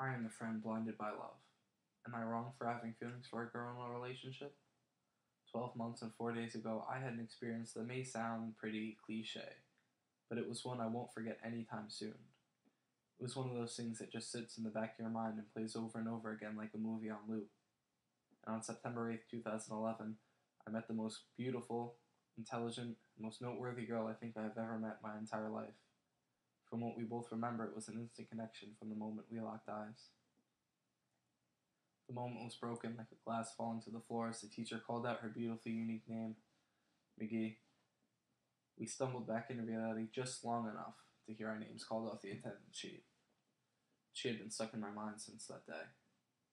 I am the friend blinded by love. Am I wrong for having feelings for a girl in a relationship? 12 months and 4 days ago, I had an experience that may sound pretty cliche, but it was one I won't forget anytime soon. It was one of those things that just sits in the back of your mind and plays over and over again like a movie on loop. And on September 8th, 2011, I met the most beautiful, intelligent, most noteworthy girl I think I have ever met in my entire life. From what we both remember, it was an instant connection from the moment we locked eyes. The moment was broken like a glass falling to the floor as the teacher called out her beautifully unique name, Maghee. We stumbled back into reality just long enough to hear our names called off the attendance sheet. She had been stuck in my mind since that day.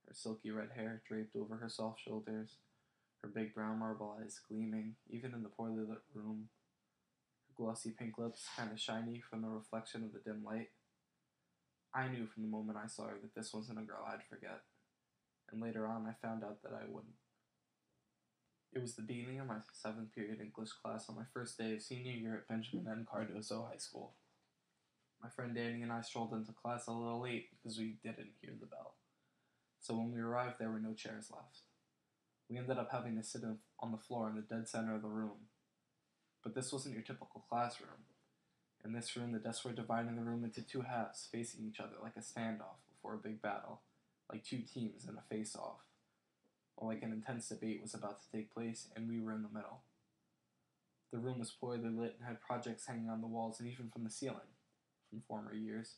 Her silky red hair draped over her soft shoulders, her big brown marble eyes gleaming, even in the poorly lit room, her glossy pink lips kind of shiny from the reflection of the dim light. I knew from the moment I saw her that this wasn't a girl I'd forget, and later on I found out that I wouldn't. It was the beginning of my 7th period English class on my first day of senior year at Benjamin N. Cardozo High School. My friend Danny and I strolled into class a little late because we didn't hear the bell. So when we arrived, there were no chairs left. We ended up having to sit on the floor in the dead center of the room. But this wasn't your typical classroom. In this room, the desks were dividing the room into two halves, facing each other like a standoff before a big battle, like two teams in a face-off, or like an intense debate was about to take place, and we were in the middle. The room was poorly lit and had projects hanging on the walls and even from the ceiling, from former years.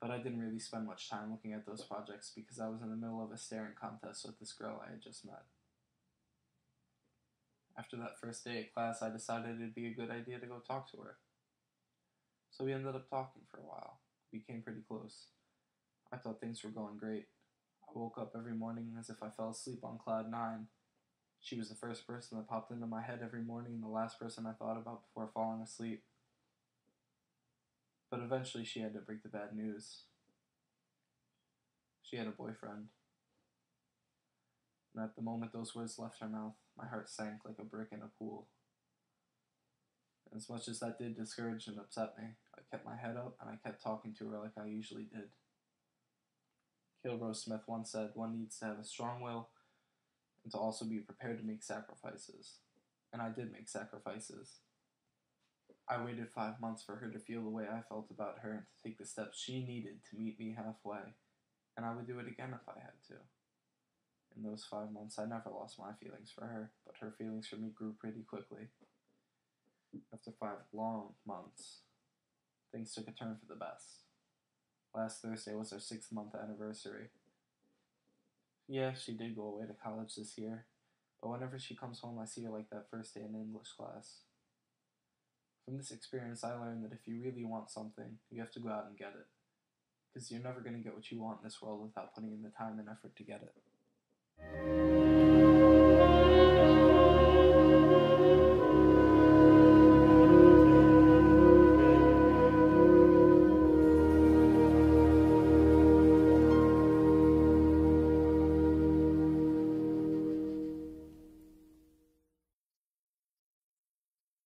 But I didn't really spend much time looking at those projects because I was in the middle of a staring contest with this girl I had just met. After that first day at class, I decided it'd be a good idea to go talk to her. So we ended up talking for a while. We became pretty close. I thought things were going great. I woke up every morning as if I fell asleep on cloud 9. She was the first person that popped into my head every morning and the last person I thought about before falling asleep. But eventually she had to break the bad news. She had a boyfriend. And at the moment those words left her mouth, my heart sank like a brick in a pool. And as much as that did discourage and upset me, I kept my head up and I kept talking to her like I usually did. Kilrose Smith once said one needs to have a strong will and to also be prepared to make sacrifices. And I did make sacrifices. I waited 5 months for her to feel the way I felt about her and to take the steps she needed to meet me halfway, and I would do it again if I had to. In those 5 months, I never lost my feelings for her, but her feelings for me grew pretty quickly. After 5 long months, things took a turn for the best. Last Thursday was our 6-month anniversary. Yeah, she did go away to college this year, but whenever she comes home, I see her like that first day in English class. From this experience, I learned that if you really want something, you have to go out and get it. Because you're never going to get what you want in this world without putting in the time and effort to get it.